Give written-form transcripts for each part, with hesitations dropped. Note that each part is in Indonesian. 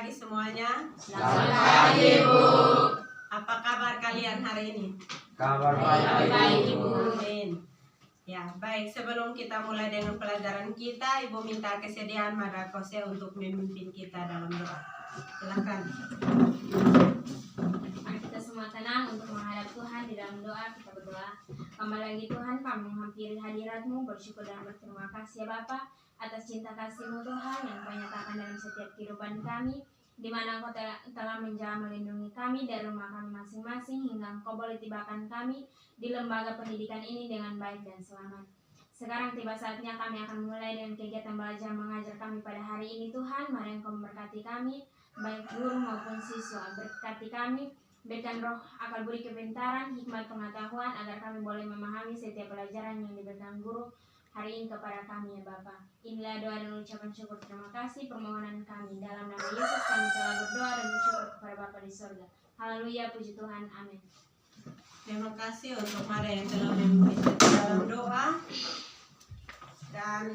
pagi semuanya. Selamat pagi, Bu. Apa kabar kalian hari ini? Kabar baik, Bu. Amin. Ya, baik. Sebelum kita mulai dengan pelajaran kita, Ibu minta kesediaan Mada Kose untuk memimpin kita dalam doa. Silakan. Mari kita semua tenang untuk menghadap Tuhan di dalam doa. Kita berdoa. Kembali lagi Tuhan, kami menghampiri hadirat-Mu, bersyukur dan berterima kasih ya Bapa atas cinta kasih-Mu Tuhan yang Kau nyatakan dalam setiap kehidupan kami, di mana Engkau telah menjaga melindungi kami dari rumah kami masing-masing hingga Engkau boleh tibakan kami di lembaga pendidikan ini dengan baik dan selamat. Sekarang tiba saatnya kami akan mulai dengan kegiatan belajar mengajar kami pada hari ini Tuhan. Mari Engkau memberkati kami, baik guru maupun siswa. Berkati kami, berikan roh akal budi kepintaran, hikmat pengetahuan agar kami boleh memahami setiap pelajaran yang diberikan guru hari ini kepada kami ya Bapa. Inilah doa dan ucapan syukur terima kasih permohonan kami. Dalam nama Yesus kami telah berdoa dan bersyukur kepada Bapa di surga. Haleluya, puji Tuhan, amin. Terima kasih untuk Mada yang telah memimpin kita dalam doa. Dan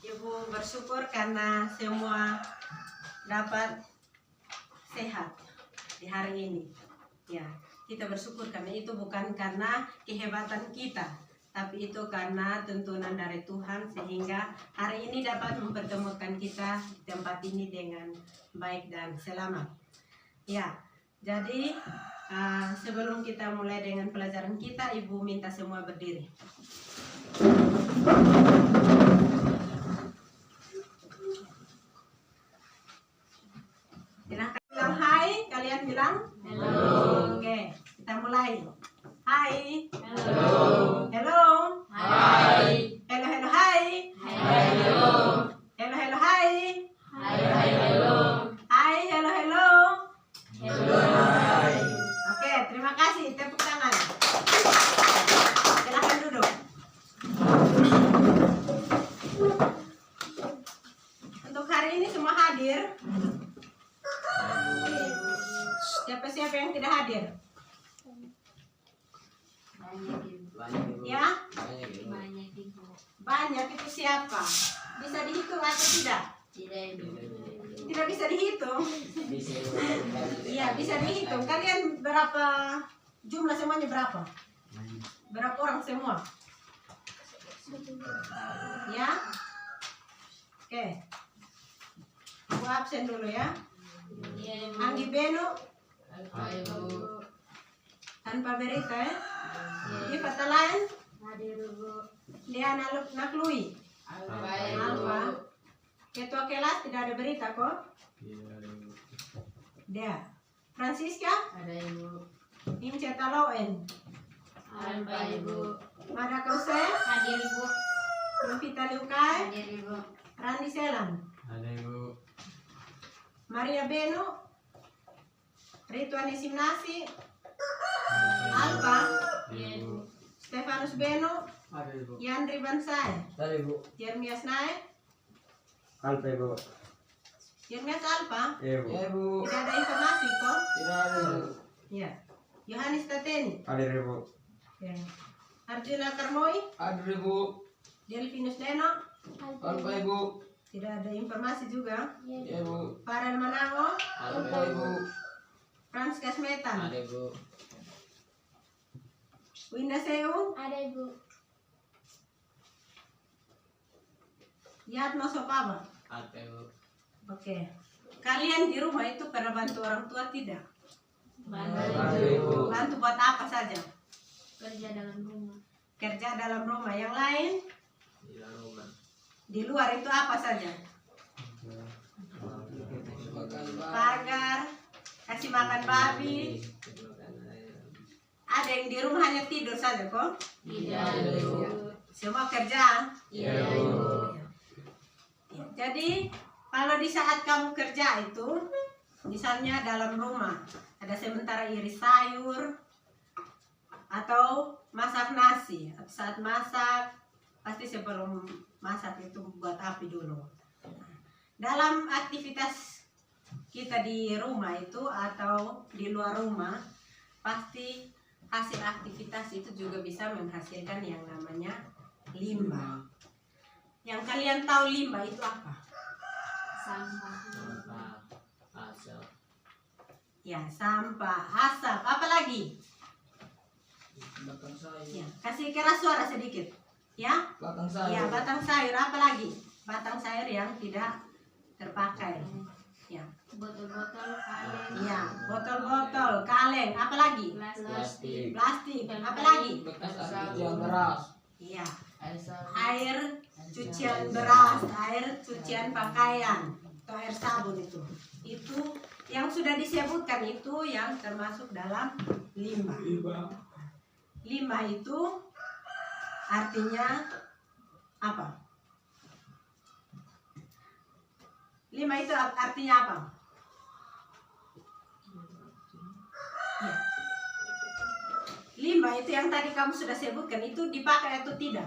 Ibu bersyukur karena semua dapat sehat di hari ini. Ya, kita bersyukur karena itu bukan karena kehebatan kita, tapi itu karena tuntunan dari Tuhan sehingga hari ini dapat mempertemukan kita di tempat ini dengan baik dan selamat. Ya, jadi sebelum kita mulai dengan pelajaran kita, Ibu minta semua berdiri. Silahkan bilang hai, kalian bilang Halo. Oke, kita mulai. Hai. Halo. Hello. Hai. Hello, hello, hai. Halo. Hello, hello, hai. Halo. Hai, hello, hello. Halo. Oke, terima kasih. Tepuk tangan. Silahkan duduk. Untuk hari ini semua hadir. Siapa-siapa yang tidak hadir? Ya? Banyak Ibu. Banyak. Itu siapa? Bisa dihitung atau tidak? Tidak Ibu. Tidak bisa dihitung. Iya, bisa dihitung. Kalian berapa jumlah semuanya berapa? Berapa orang semua? Ya? Oke. Aku absen dulu ya. Iya Ibu. Anggi Beno Ibu. tanpa berita ya. Di kata lain, Hadir Ibu. Liana Naklui. Alfa. Ketua kelas tidak ada berita kok. Dia. Francisca, Ada Ibu. Inceta Loen. Alfa Ibu. Mada Kose, Hadir Ibu. Novita Liukai, Hadir Ibu. Randi Selan. Ada Ibu. Maria Beno, Rituan Simnasi, Alfa, Iya Ibu. Stefanus Beno, Ada Ibu. Yandri Bansai, Ada Ibu. Jeremias Naik, Alfa Ibu. Jeremias Alfa. Ibu. Ibu. Tidak ada informasi kok. Tidak ada Ibu. Ya. Yohanes Tateni, Ada Ibu. ya. Arjuna Karmoi, Ada Ibu. Delvinus Deno, Alfa Ibu. tidak ada informasi juga. Ibu. Farel Manango, Alfa Ibu. Frans Kasmetan, Ibu. Winda Seu, Ada Ibu. Yatno Sopaba. Alfa Ibu. Oke. Kalian di rumah itu pernah bantu orang tua tidak? Ada Ibu. Bantu buat apa saja? Kerja dalam rumah. Kerja dalam rumah. Yang lain Di dalam rumah. di luar itu apa saja? Pagar, kasih makan babi. Ada yang di rumah hanya tidur saja kok. Tidak Ibu. Semua kerja. Iya Ibu. Ya, jadi kalau di saat kamu kerja itu, misalnya dalam rumah, ada sementara iris sayur atau masak nasi. Saat masak, pasti sebelum masak itu buat api dulu. Dalam aktivitas kita di rumah itu atau di luar rumah, pasti hasil aktivitas itu juga bisa menghasilkan yang namanya limbah. Yang kalian tahu limbah itu apa? Sampah. Asap. Ya, sampah, asap. Apa lagi? Batang sayur. Ya, kasih keras suara sedikit. Ya, Batang sayur. ya, batang sayur. Apa lagi? Batang sayur yang tidak terpakai. Ya, Botol-botol kaleng. ya, botol-botol, kaleng. Apa lagi? Plastik. Plastik. Apa lagi? Bekas cucian beras. Iya, Air sabun. air cucian beras, air cucian pakaian, atau air sabun itu. Itu yang sudah disebutkan itu yang termasuk dalam limbah. Limbah itu artinya apa? Limbah itu artinya apa? Ya. Limbah itu yang tadi kamu sudah sebutkan itu dipakai atau tidak?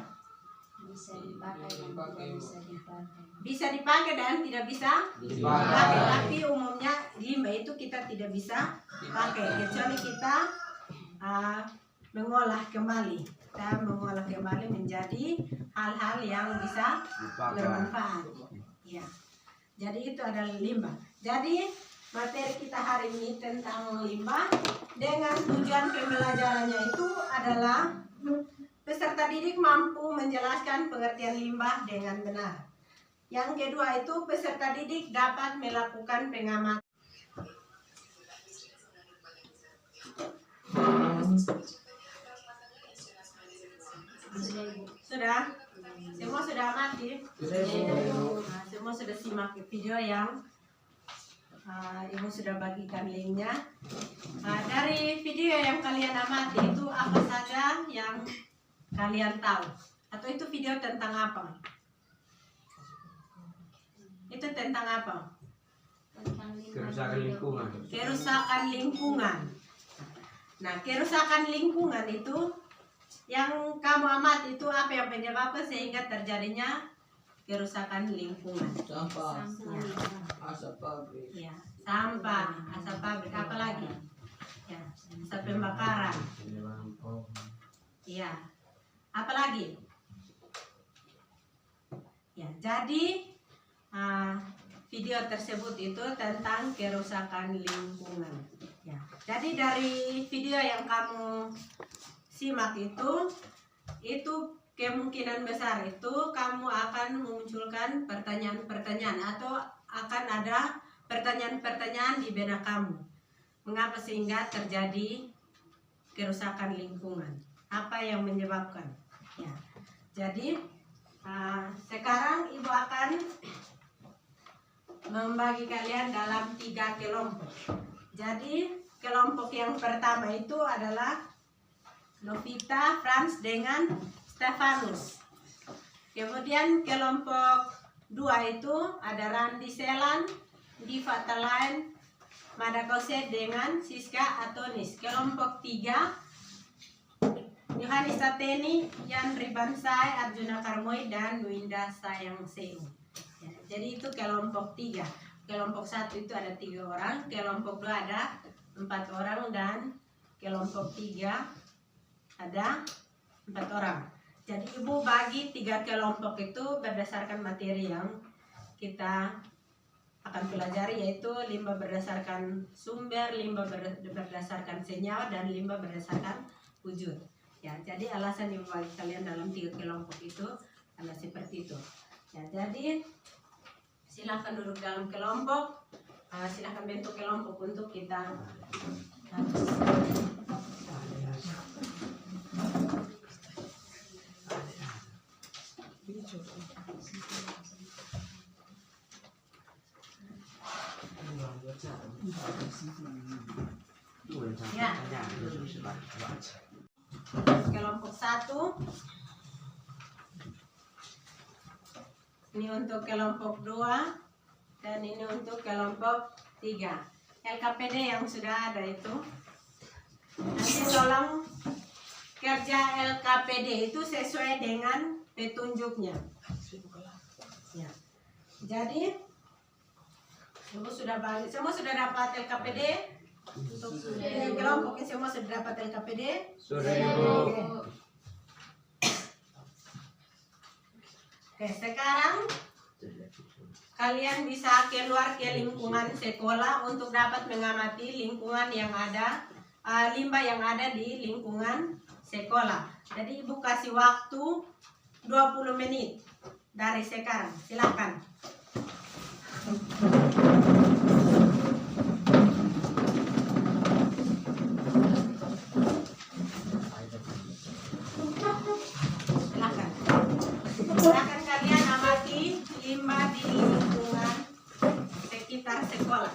Bisa dipakai dan tidak bisa dipakai. Bisa dipakai dan tidak bisa Dipakai. dipakai. Tapi umumnya limbah itu kita tidak bisa pakai kecuali kita mengolah kembali. Kita mengolah kembali menjadi hal-hal yang bisa bermanfaat. Ya. Jadi itu adalah limbah. Jadi materi kita hari ini tentang limbah dengan tujuan pembelajarannya itu adalah peserta didik mampu menjelaskan pengertian limbah dengan benar. Yang kedua itu peserta didik dapat melakukan pengamatan. Sudah? Semua sudah amati? Nah, semua sudah simak video yang Ibu sudah bagikan linknya. Dari video yang kalian amati itu apa saja yang kalian tahu? Atau itu video tentang apa? Itu tentang apa? Tentang limbah. Kerusakan lingkungan. Kerusakan lingkungan. Nah, kerusakan lingkungan itu yang kamu amati itu apa yang penyebabnya sehingga terjadinya kerusakan lingkungan? Sampah. Sampah. Asap pabrik. Ya, sampah, asap pabrik, apa lagi? Ya, asap pembakaran. Ya, apa lagi? Ya, jadi video tersebut itu tentang kerusakan lingkungan. Ya, jadi dari video yang kamu simak itu kemungkinan besar itu kamu akan memunculkan pertanyaan-pertanyaan atau akan ada pertanyaan-pertanyaan di benak kamu. Mengapa sehingga terjadi kerusakan lingkungan? Apa yang menyebabkan? Ya, jadi sekarang Ibu akan membagi kalian dalam 3 kelompok. Jadi kelompok yang pertama itu adalah Novita, Franz dengan Stefanus. Kemudian kelompok 2 itu ada Randi Selan, Diva Talain, Madakose dengan Siska Atonis. Kelompok 3 Yohanis Tateni, Yan Ribansai, Arjuna Karmoy, dan Winda Sayang Seu. Ya, jadi itu kelompok 3. Kelompok 1 itu ada 3 orang, kelompok 2 ada 4 orang, dan kelompok 3 ada 4 orang. Jadi Ibu bagi 3 kelompok itu berdasarkan materi yang kita akan pelajari, yaitu limbah berdasarkan sumber, limbah berdasarkan senyawa, dan limbah berdasarkan wujud. Ya, jadi alasan Ibu bagi kalian dalam 3 kelompok itu adalah seperti itu. Ya, jadi silahkan duduk dalam kelompok, silahkan bentuk kelompok untuk kita. Ya. Kelompok 1 ini untuk kelompok 2 dan ini untuk kelompok 3. LKPD yang sudah ada itu nanti tolong kerja LKPD itu sesuai dengan petunjuknya. Ya. Jadi semua sudah dapat LKPD. Untuk kelompoknya semua sudah dapat LKPD. Sudah Ibu. Oke, sekarang kalian bisa keluar ke lingkungan sekolah untuk dapat mengamati lingkungan yang ada, limbah yang ada di lingkungan sekolah. Jadi Ibu kasih waktu 20 menit dari sekarang. Silakan. Silakan. Silakan kalian amati limbah di lingkungan sekitar sekolah.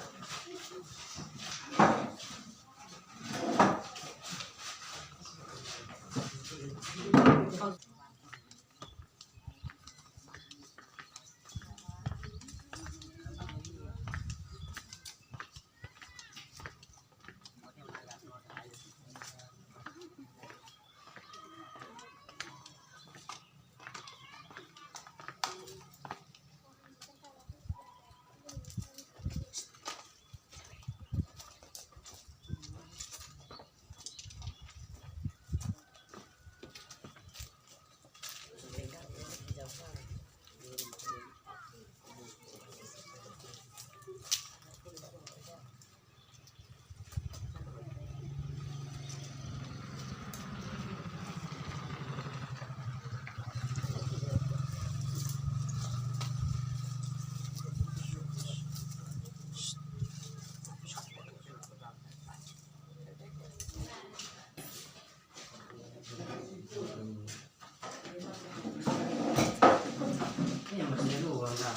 Ini masih luar lah.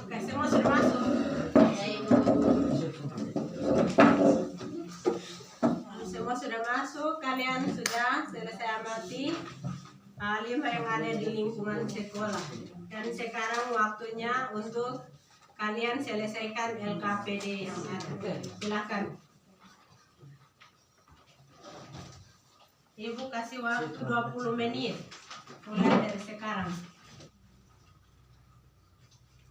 Oke, semua sudah masuk. Semua sudah masuk. Kalian sudah selesai amati limbah yang ada di lingkungan sekolah. Dan sekarang waktunya untuk kalian selesaikan LKPD yang ada. Silakan. Ibu kasih waktu 20 menit mulai dari sekarang.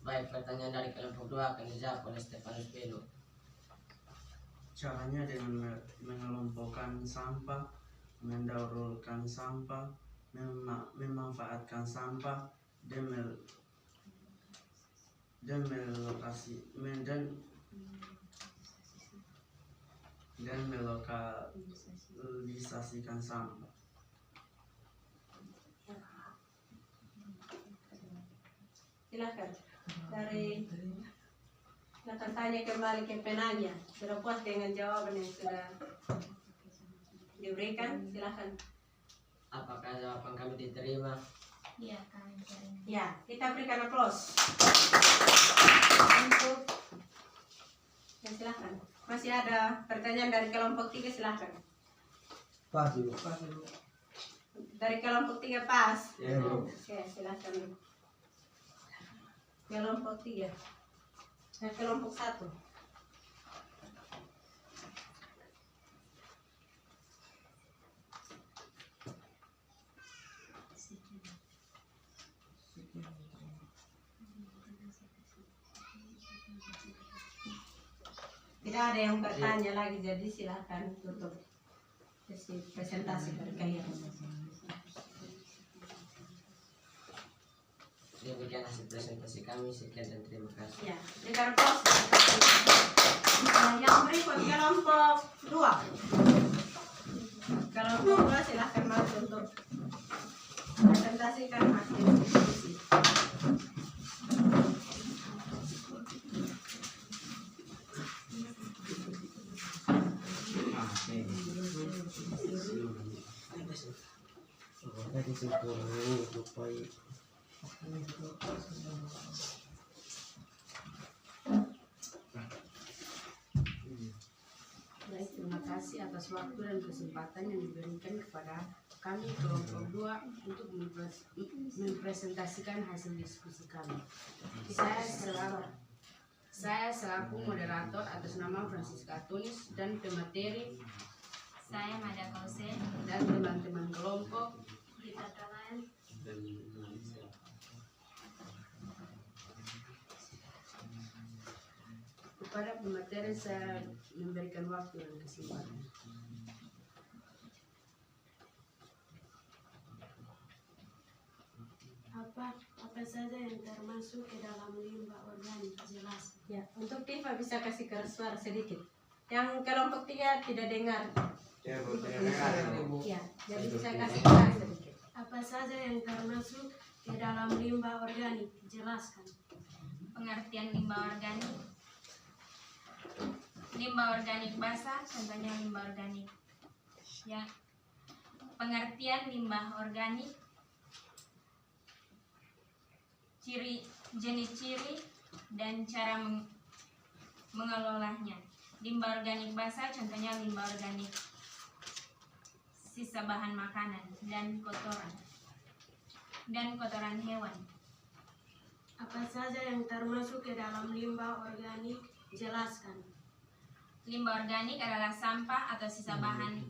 Baik, pertanyaan dari kelompok 2 akan dijawab oleh Stefanus Belo. Caranya dengan mengelompokkan sampah, mendaurkan sampah, memanfaatkan sampah, dan melokalisasikan sampah. Silakan. Silakan tanya kembali ke penanya. Sudah puas dengan jawaban yang sudah diberikan? Silakan. Apakah jawaban kami diterima? Iya, kami terima. Ya, kita berikan aplaus. Untuk ya, silakan. Masih ada pertanyaan dari kelompok 3, silakan. Pas dulu, pas dulu. Dari kelompok 3 pas. Ya, Bu. Oke, silakan. Kelompok 3. Nah, kelompok 1. Tidak ada yang bertanya lagi, jadi silakan tutup sesi presentasi dari kalian. Demikian hasil presentasi kami. Sekian dan terima kasih. Ya, berikan aplaus. Yang berikut kelompok 2. Kelompok 2 silakan maju untuk presentasikan hasil diskusi. Tadi simpul supaya Baik, terima kasih atas waktu dan kesempatan yang diberikan kepada kami kelompok 2 untuk mempresentasikan hasil diskusi kami. Saya selaku moderator atas nama Francisca Tunis dan pemateri Saya Mada Kausen. dan teman-teman kelompok. Kita Talan. Kepada pemateri saya memberikan waktu dan kesempatan. Apa saja yang termasuk ke dalam limbah organik, jelas. Ya, untuk Tifa bisa kasih keras suara sedikit. Yang kelompok 3 tidak dengar. Ya, Bu, tidak dengar ya, Bu. Ya, jadi bisa kasih keras sedikit. Apa saja yang termasuk ke dalam limbah organik, jelaskan. Pengertian limbah organik. Limbah organik basah, contohnya limbah organik. Ya. Pengertian limbah organik. Jenis ciri dan cara mengelolanya. Limbah organik basah contohnya limbah organik sisa bahan makanan dan kotoran hewan. Apa saja yang termasuk ke dalam limbah organik, jelaskan. Limbah organik adalah sampah atau sisa bahan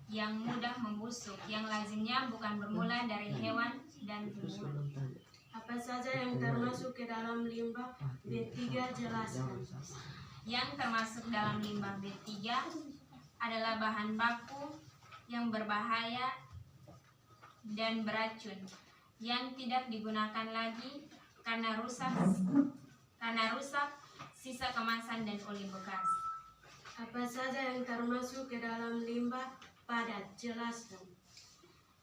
yang mudah membusuk, yang lazimnya bukan bermula dari hewan dan tumbuhan. Apa saja yang termasuk ke dalam limbah B3, jelaskan. Yang termasuk dalam limbah B3 adalah bahan baku yang berbahaya dan beracun yang tidak digunakan lagi karena rusak sisa kemasan dan oli bekas. Apa saja yang termasuk ke dalam limbah padat, jelaskan.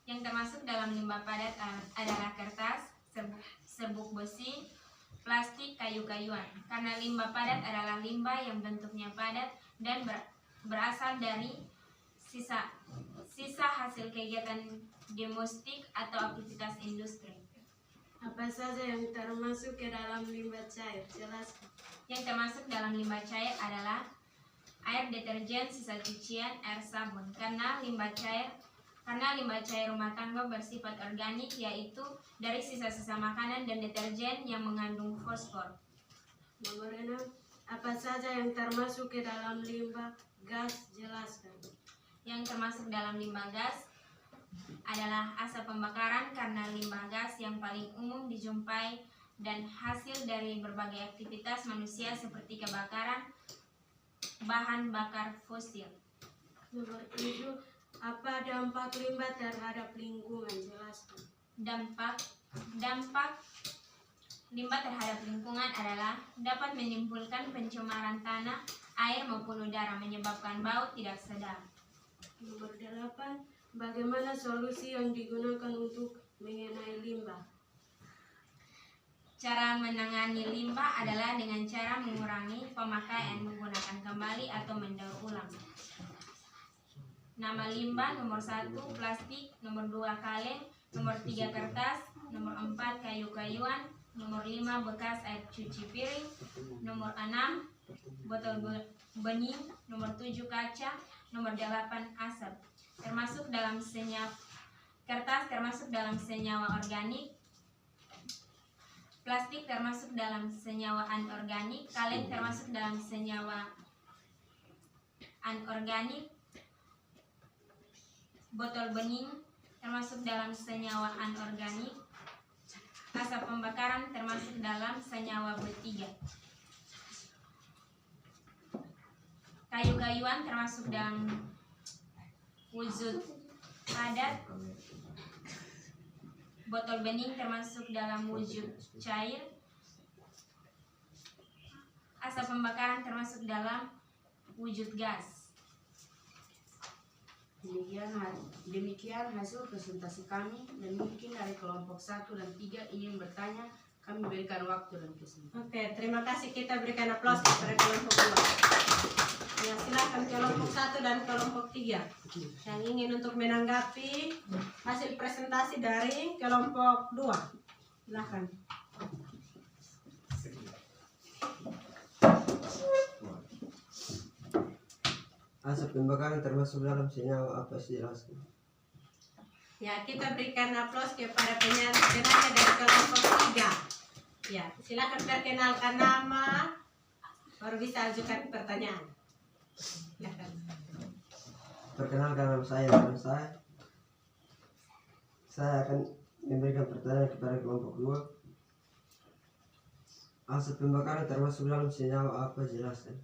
Yang termasuk dalam limbah padat adalah kertas, serbuk besi, plastik, kayu-kayuan. Karena limbah padat adalah limbah yang bentuknya padat dan berasal dari sisa hasil kegiatan domestik atau aktivitas industri. Apa saja yang termasuk ke dalam limbah cair, jelaskan. Yang termasuk dalam limbah cair adalah air deterjen, sisa cucian, air sabun. Karena limbah cair rumah tangga bersifat organik, yaitu dari sisa-sisa makanan dan deterjen yang mengandung fosfor. Nomor 6. Apa saja yang termasuk ke dalam limbah gas, jelaskan. Yang termasuk dalam limbah gas adalah asap pembakaran, karena limbah gas yang paling umum dijumpai dan hasil dari berbagai aktivitas manusia seperti kebakaran bahan bakar fosil. Nomor 7. Apa dampak limbah terhadap lingkungan, jelaskan. Dampak limbah terhadap lingkungan adalah dapat menimbulkan pencemaran tanah, air maupun udara, menyebabkan bau tidak sedap. Nomor 8. Bagaimana solusi yang digunakan untuk mengenai limbah? Cara menangani limbah adalah dengan cara mengurangi pemakaian, menggunakan kembali atau mendaur ulang. Nama limbah: nomor 1 plastik, nomor 2 kaleng, nomor 3 kertas, nomor 4 kayu-kayuan, nomor 5 bekas air cuci piring, nomor 6 botol bening, nomor 7 kaca, nomor 8 asap. Termasuk dalam kertas termasuk dalam senyawa organik, plastik termasuk dalam senyawa anorganik, kaleng termasuk dalam senyawa anorganik, botol bening termasuk dalam senyawa anorganik, asap pembakaran termasuk dalam senyawa B3, kayu-kayuan termasuk dalam wujud padat, botol bening termasuk dalam wujud cair, asap pembakaran termasuk dalam wujud gas. Demikian hasil presentasi kami, dan mungkin dari kelompok 1 dan 3 ingin bertanya, kami berikan waktu dan kesempatan. Oke, terima kasih. Kita berikan aplaus kepada kelompok 2. Ya, silakan kelompok 1 dan kelompok 3 yang ingin untuk menanggapi hasil presentasi dari kelompok 2. Silakan. Asap pembakaran termasuk dalam senyawa apa, jelaskan. Ya, kita berikan aplaus kepada penanya dari kelompok 3. Ya, silakan perkenalkan nama, baru bisa ajukan pertanyaan. Silakan. Perkenalkan nama saya saya akan memberikan pertanyaan kepada kelompok 2. Asap pembakaran termasuk dalam senyawa apa, jelaskan.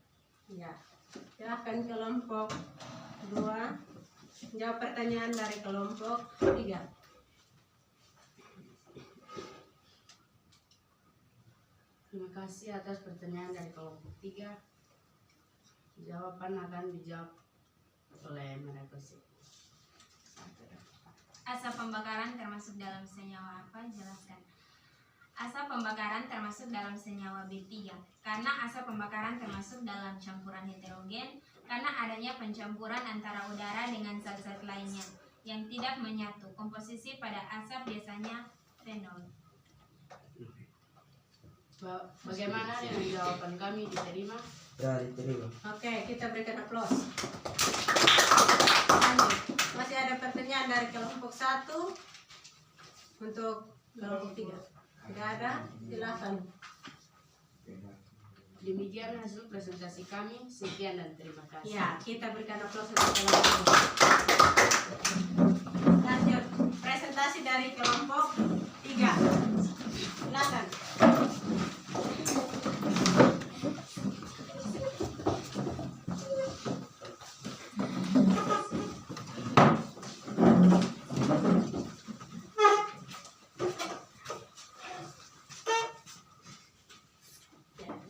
Ya, silakan kelompok 2 jawab pertanyaan dari kelompok 3. Terima kasih atas pertanyaan dari kelompok 3. Jawaban akan dijawab oleh mereka sih. Asap pembakaran termasuk dalam senyawa apa? Jelaskan. Asap pembakaran termasuk dalam senyawa B3 karena asap pembakaran termasuk dalam campuran heterogen karena adanya pencampuran antara udara dengan zat-zat lainnya yang tidak menyatu. Komposisi pada asap biasanya fenol. Bagaimana dengan jawaban kami diterima? Ya, diterima. Oke, kita berikan aplaus. Lanjut. Masih ada pertanyaan dari kelompok 1 untuk kelompok 3. Tidak ada, silakan. Demikian hasil presentasi kami. Sekian dan terima kasih. Ya, kita berikan aplaus untuk kelompok 1. Lanjut, presentasi dari kelompok 3. Silakan.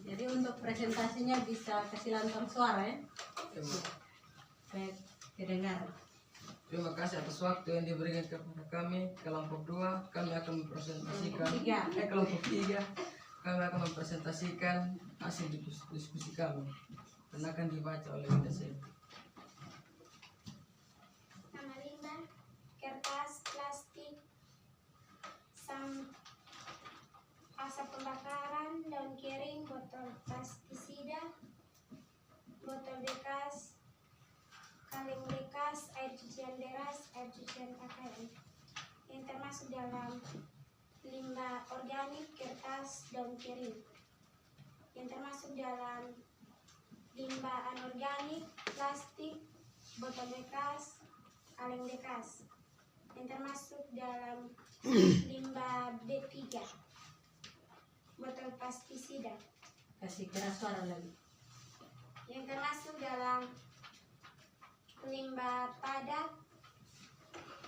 Jadi untuk presentasinya bisa kasih lantang suara ya. Baik, kedengaran. Terima kasih atas waktu yang diberikan kepada kami kelompok 2. Kami akan mempresentasikan kelompok 3. Kami akan mempresentasikan hasil diskusi kami dan akan dibaca oleh dosen. Nama limbah, kertas, plastik, asap pembakaran, daun kering, botol pestisida, botol bekas, kaleng bekas, air cucian deras, air cucian pakaian yang termasuk dalam limbah organik, kertas, daun kering yang termasuk dalam limbah anorganik, plastik, botol bekas, kaleng bekas yang termasuk dalam limbah B3, botol pestisida Kasih keras suara lagi. yang termasuk dalam limbah padat,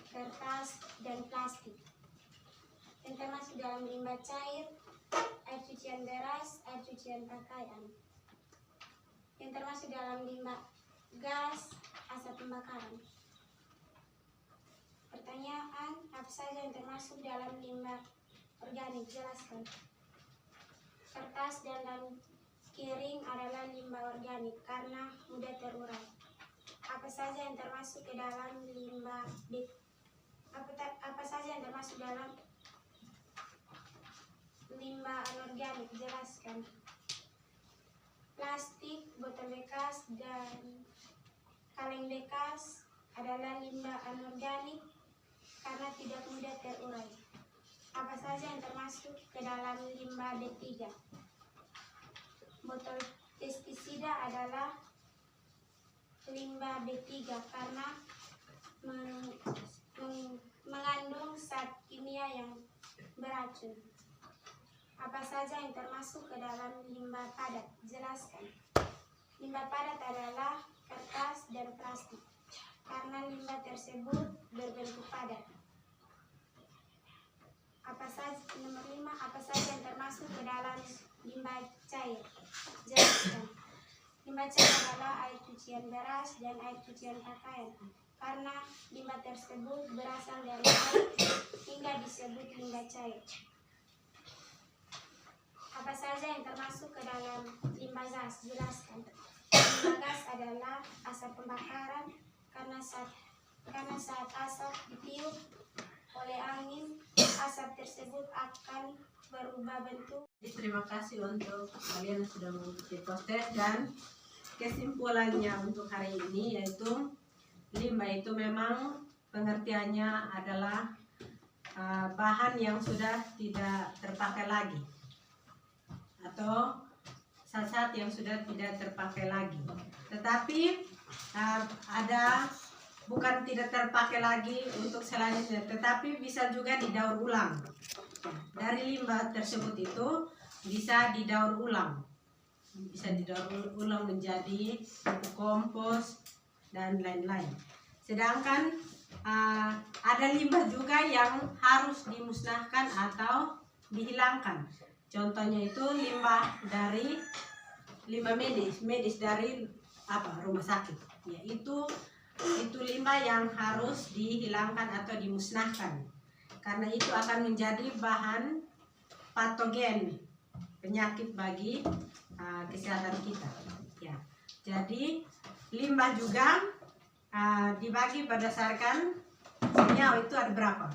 kertas, dan plastik yang termasuk dalam limbah cair, air cucian deras, air cucian pakaian yang termasuk dalam limbah gas, asap pembakaran. Pertanyaan, apa saja yang termasuk dalam limbah organik? Jelaskan. Kertas dan daun kering adalah limbah organik karena mudah terurai. Apa saja yang termasuk ke dalam limbah apa saja yang termasuk dalam limbah anorganik? Jelaskan. Plastik, botol bekas, dan kaleng bekas adalah limbah anorganik karena tidak mudah terurai. Apa saja yang termasuk ke dalam limbah D3? Botol pestisida adalah limbah B3 karena mengandung zat kimia yang beracun. Apa saja yang termasuk ke dalam limbah padat? Jelaskan. Limbah padat adalah kertas dan plastik karena limbah tersebut berbentuk padat. Nomor 5, apa saja yang termasuk ke dalam limbah cair? Jelaskan. Limbah cair adalah air cucian deras dan air cucian pakaian karena limbah tersebut berasal dari air hingga disebut limbah cair. Apa saja yang termasuk ke dalam limbah gas? Jelaskan. Limbah gas adalah asap pembakaran karena saat asap ditiup oleh angin, asap tersebut akan berubah bentuk. Terima kasih untuk kalian yang sudah mengikuti proses, dan kesimpulannya untuk hari ini yaitu limbah itu memang pengertiannya adalah bahan yang sudah tidak terpakai lagi atau zat yang sudah tidak terpakai lagi. Tetapi ada bukan tidak terpakai lagi untuk selanjutnya, tetapi bisa juga didaur ulang. Dari limbah tersebut itu bisa didaur ulang, menjadi pupuk kompos dan lain-lain. Sedangkan ada limbah juga yang harus dimusnahkan atau dihilangkan. Contohnya itu limbah medis dari rumah sakit. Ya, itu limbah yang harus dihilangkan atau dimusnahkan. Karena itu akan menjadi bahan patogen penyakit bagi kesehatan kita. Ya. Jadi limbah juga dibagi berdasarkan senyawa. Itu ada berapa?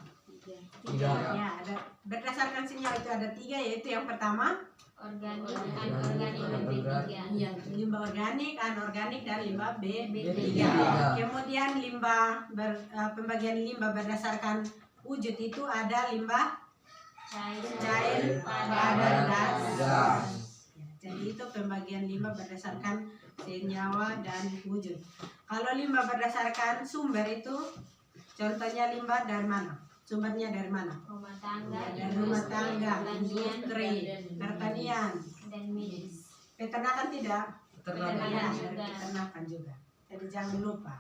3. Ya, ada berdasarkan senyawa itu ada 3, yaitu yang pertama Organik, anorganik, dan B3. ya, limbah organik, anorganik, dan limbah B3. Kemudian pembagian limbah berdasarkan wujud itu ada limbah cair, padat, gas. Ya, jadi itu pembagian limbah berdasarkan senyawa dan wujud. Kalau limbah berdasarkan sumber itu contohnya limbah dari mana? Sumbernya dari mana? Rumah tangga, Dari rumah tangga, industri, pertanian, dan medis. peternakan tidak? Peternakan Dari juga. peternakan juga. Jadi jangan lupa.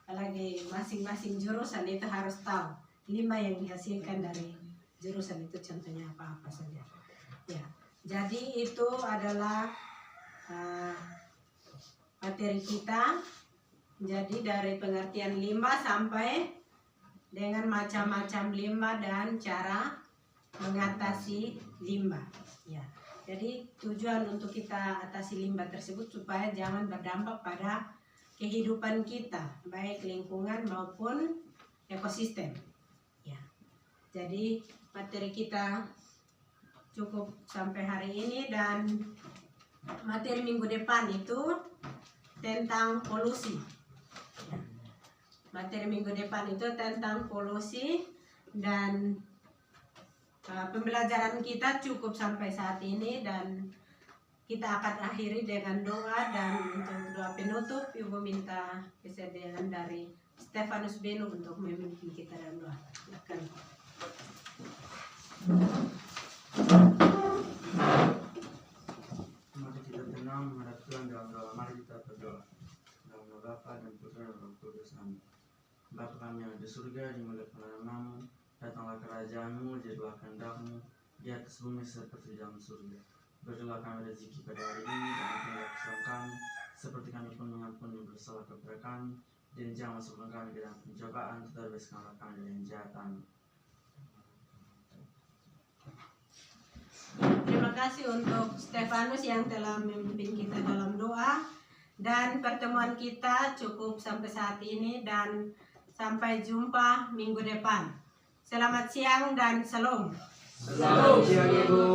Apalagi masing-masing jurusan itu harus tahu limbah yang dihasilkan dari jurusan itu contohnya apa saja. Ya, jadi itu adalah materi kita. Jadi dari pengertian limbah sampai dengan macam-macam limbah dan cara mengatasi limbah. Ya, jadi tujuan untuk kita atasi limbah tersebut supaya jangan berdampak pada kehidupan kita, baik lingkungan maupun ekosistem. Ya, jadi materi kita cukup sampai hari ini, dan materi minggu depan itu tentang polusi. Ya. Materi minggu depan itu tentang polusi, dan pembelajaran kita cukup sampai saat ini, dan kita akan akhiri dengan doa. Dan untuk doa penutup, Ibu minta kesediaan dari Stefanus Benu untuk memimpin kita dalam doa. Silakan. Mari kita tenang menghadap Tuhan dalam doa. Mari kita berdoa. Dalam nama Bapa dan Putra dan Roh Kudus. Amin. Bapa kami yang ada di surga, dimuliakanlah namamu, datanglah kerajaanmu, jadilah kehendak-mu di atas bumi seperti di dalam surga. Berilah kami rezeki pada hari ini, dan ampunilah kesalahan kami, seperti kami pun mengampuni yang bersalah kepada kami, dan jangan masukkan kami ke dalam pencobaan, tetapi bebaskanlah kami dari yang jahat. Amin. Terima kasih untuk Stefanus yang telah memimpin kita dalam doa, dan pertemuan kita cukup sampai saat ini, dan sampai jumpa minggu depan. Selamat siang dan salam. Selamat siang, Ibu.